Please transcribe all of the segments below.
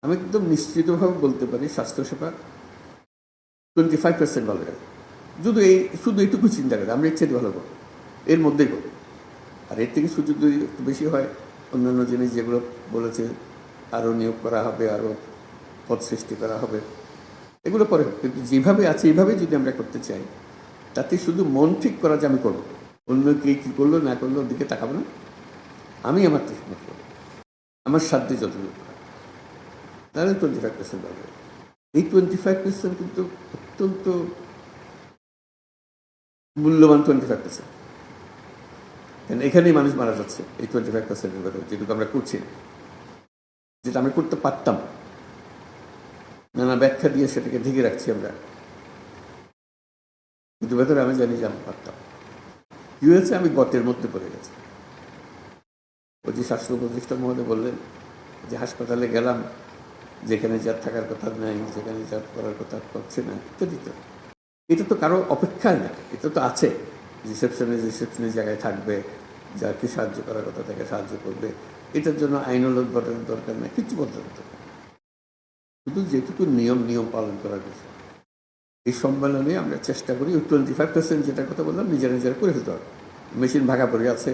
আমি একদম নিশ্চিতভাবে বলতে পারি স্বাস্থ্যসেবা 25% ভালো যাবে। শুধু এইটুকু চিন্তা করে আমরা এর চেয়ে ভালো করবো, এর মধ্যেই করবো। আর এর থেকে সুযোগ যদি একটু বেশি হয়, অন্যান্য জিনিস যেগুলো বলেছে, আরও নিয়োগ করা হবে, আরও পদ সৃষ্টি করা হবে, এগুলো পরে হোক। কিন্তু যেভাবে আছে এইভাবে যদি আমরা করতে চাই, তাতে শুধু মন ঠিক করা যে আমি করবো, অন্য কে কী করলো না করলো ওর দিকে তাকাবো না, আমি আমার ঠিক মতো করবো, আমার সাধ্যে যতটুকু, তাহলে 25% হবে। এই 25% কিন্তু অত্যন্ত মূল্যবান 25%। কারণ এখানেই মানুষ মারা যাচ্ছে এই 25%-এর ব্যাপারে, যেটুকু আমরা করছি না, যেটা আমরা করতে পারতাম, নানা ব্যাখ্যা দিয়ে সেটাকে ঢেকে রাখছি আমরা, কিন্তু ভেতরে আমি জানি যে আমি পারতাম। কি হয়েছে, আমি গতের মধ্যে পড়ে গেছি। ওই যে স্বাস্থ্য উপদেষ্টা মহোদয় বললেন যে হাসপাতালে গেলাম, যেখানে যার থাকার কথা নাই, যেখানে যার করার কথা করছে না, ইত্যাদি। এটা তো কারো অপেক্ষায় না, এটা তো আছে। রিসেপশনের জায়গায় থাকবে, যাকে সাহায্য করার কথা তাকে সাহায্য করবে, এটার জন্য আইনও বদলানোর দরকার নেই, কিছু বদলানোর দরকার, শুধু যেটুকু নিয়ম পালন করার বিষয়। এই সম্মেলনে আমরা চেষ্টা করি ওই 25% যেটার কথা বললাম নিজেরা করে ফেলতে হবে। মেশিন ভাগা পড়ে আছে,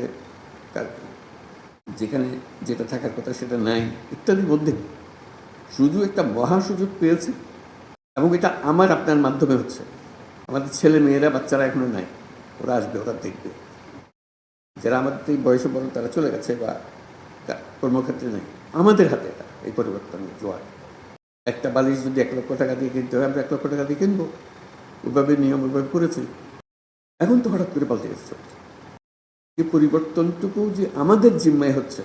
যেখানে যেটা থাকার কথা সেটা নাই, ইত্যাদির মধ্যে শুধু একটা মহা সুযোগ পেয়েছে, এবং এটা আমার আপনার মাধ্যমে হচ্ছে। আমাদের ছেলে মেয়েরা, বাচ্চারা এখনো নাই, ওরা আসবে, ওরা দেখবে। যারা আমাদের এই বয়সে বড় তারা চলে গেছে বা কর্মক্ষেত্রে নেই, আমাদের হাতে এটা এই পরিবর্তনের জোয়ার। একটা বালিশ যদি 1 লক্ষ টাকা দিয়ে কিনতে হয়, আমরা 1 লক্ষ টাকা দিয়ে কিনবো, ওইভাবে নিয়ম ওইভাবে করেছি। এখন তো হঠাৎ করে পাল্টে গেছে। এই পরিবর্তনটুকু যে আমাদের জিম্মায় হচ্ছে,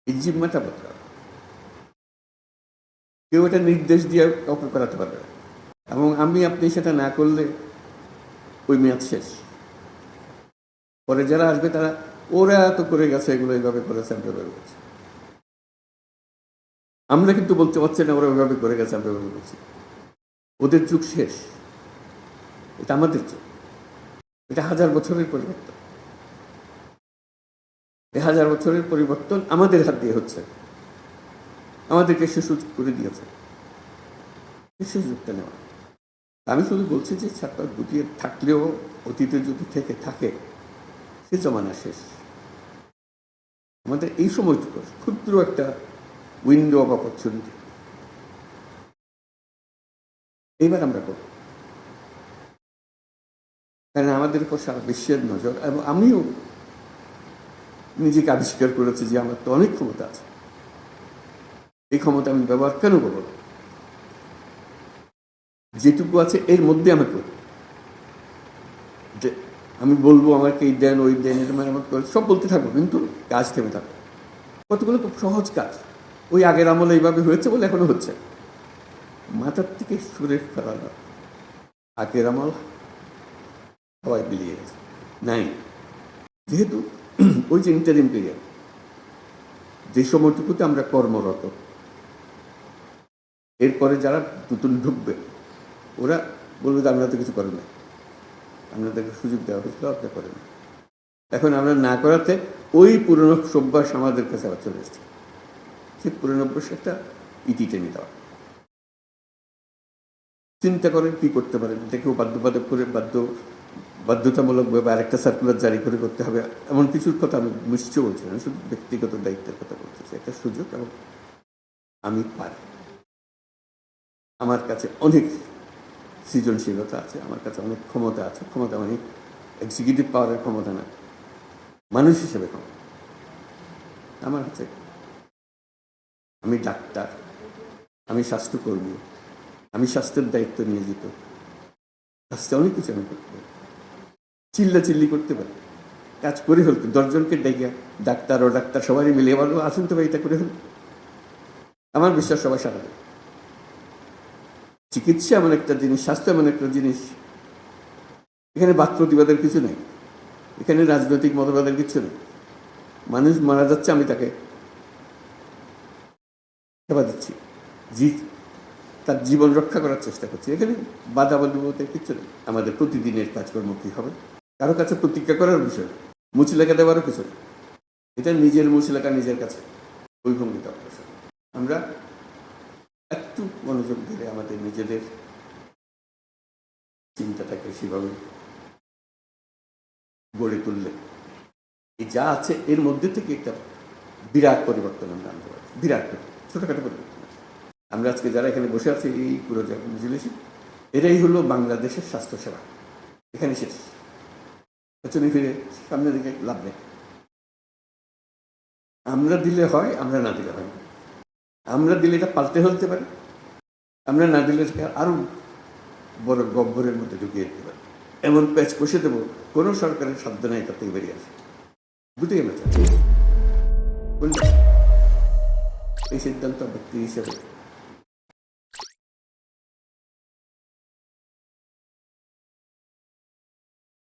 এই জিম্মাটা বদলাবে। কেউ এটা নির্দেশ দিয়ে কাউকে করাতে পারবে না, এবং আমি আপনি সেটা না করলে ওই মেয়াদ শেষ। পরে যারা আসবে তারা, ওরা তো করে গেছে, এগুলো এইভাবে করেছে, আমরা এভাবে করছি। আমরা কিন্তু বলতে পারছি না ওরা ওইভাবে করে গেছে, আমরা এভাবে করছি। ওদের যুগ শেষ, এটা আমাদের যুগ। এটা 1000 বছরের পরিবর্তন। এই 1000 বছরের পরিবর্তন আমাদের হাত দিয়ে হচ্ছে, আমাদেরকে সে সুযোগ করে দিয়েছে, সুযোগটা নেওয়া। আমি শুধু বলছি যে ছাত্র গুটিয়ে থাকলেও অতীতে যদি থেকে থাকে, সে জমানা শেষ। আমাদের এই সময়টুকু ক্ষুদ্র একটা উইন্ডো অফ অপরচুনিটি, এইবার আমরা করব। কারণ আমাদের উপর সারা বিশ্বের নজর, এবং আমিও নিজেকে আবিষ্কার করেছি যে আমার তো অনেক ক্ষমতা আছে, এই ক্ষমতা আমি ব্যবহার কেন করব? যেটুকু আছে এর মধ্যে আমি করব। যে আমি বলবো আমাকে এই দেন, ওই দেন, এটা মেরামত করে সব বলতে থাকবো, কিন্তু কাজ থেমে থাকবো। কতগুলো খুব সহজ কাজ, ওই আগের আমলে এইভাবে হয়েছে বলে এখনো হচ্ছে। মাথার থেকে সুরে ফেলানো, আগের আমল সবাই বিলিয়ে গেছে, নাই। যেহেতু ওই যে ইন্টারিম পিরিয়ড, যে সময়টুকুতে আমরা কর্মরত, এরপরে যারা নতুন ঢুকবে ওরা বলবে যে আমরা তো কিছু করেন না, আপনাদেরকে সুযোগ দেওয়া হয়েছিল, আপনি করেন। এখন আমরা না করাতে ওই পুরনো অভ্যাস আমাদের কাছে আবার চলে এসছে। সেই পুরনো অভ্যাস একটা ইতি টেনে দেওয়া। চিন্তা করেন কি করতে পারেন, এটাকেও বাধ্যবাধক করে বাধ্যতামূলকভাবে আরেকটা সার্কুলার জারি করে করতে হবে, এমন কিছুর কথা আমি নিশ্চয় বলছি না, শুধু ব্যক্তিগত দায়িত্বের কথা বলতেছি। একটা সুযোগ, এবং আমি পারি। আমার কাছে অনেক সৃজনশীলতা আছে, আমার কাছে অনেক ক্ষমতা আছে। ক্ষমতা মানে এক্সিকিউটিভ পাওয়ারের ক্ষমতা না, মানুষ হিসেবে ক্ষমতা আমার আছে। আমি ডাক্তার, আমি স্বাস্থ্যকর্মী, আমি স্বাস্থ্যের দায়িত্ব নিয়োজিত। স্বাস্থ্যে অনেক কিছু আমি করতে পারি, চিল্লি করতে পারি, কাজ করে ফেলতে। 10 জনকে ডেকে, ডাক্তার ও ডাক্তার সবাই মিলে বলবো আসুন তো ভাই, এটা করে ফেল। আমার বিশ্বাস সবাই সারা দেবে। চিকিৎসা এমন একটা জিনিস, স্বাস্থ্য এমন একটা জিনিস, এখানে বাদ প্রতিবাদের কিছু নেই, এখানে রাজনৈতিক মতবাদের কিছু নেই। মানুষ মারা যাচ্ছে, আমি তাকে সেবা দিচ্ছি, তার জীবন রক্ষা করার চেষ্টা করছি। এখানে বাধা বলতে কিছু নেই। আমাদের প্রতিদিনের কাজকর্ম কী হবে, কারো কাছে প্রতিজ্ঞা করার বিষয়, মুচলেখা দেওয়ারও কিছু নেই। এটা নিজের মুচলেখা নিজের কাছে, ওই ভঙ্গিটা আমরা একটু মনোযোগ দিলে আমাদের নিজেদের চিন্তাটাকে সেভাবে গড়ে তুললে এই যা আছে এর মধ্যে থেকে একটা বিরাট পরিবর্তন আমরা আনতে পারি। বিরাট ছোটখাটো পরিবর্তন। আমরা আজকে যারা এখানে বসে আছি এই পুরো মজলিসে, এটাই হলো বাংলাদেশের স্বাস্থ্যসেবা। এখানে শেষ, পেছনে ফিরে সামনের দিকে লাভ নেই। আমরা দিলে হয়, আমরা না দিলে হয় না। আমরা দিলে এটা পাল্টে ফেলতে পারি, আমরা না দিলে আরো বড় গব্বরের মধ্যে ঢুকিয়ে দিতে পারি। এমন প্যাচ কষে দেবো কোনো সরকারের সাধ্য নাই তার থেকে বেরিয়ে আসে। বুঝতে গেছে এই সিদ্ধান্ত ব্যক্তি হিসেবে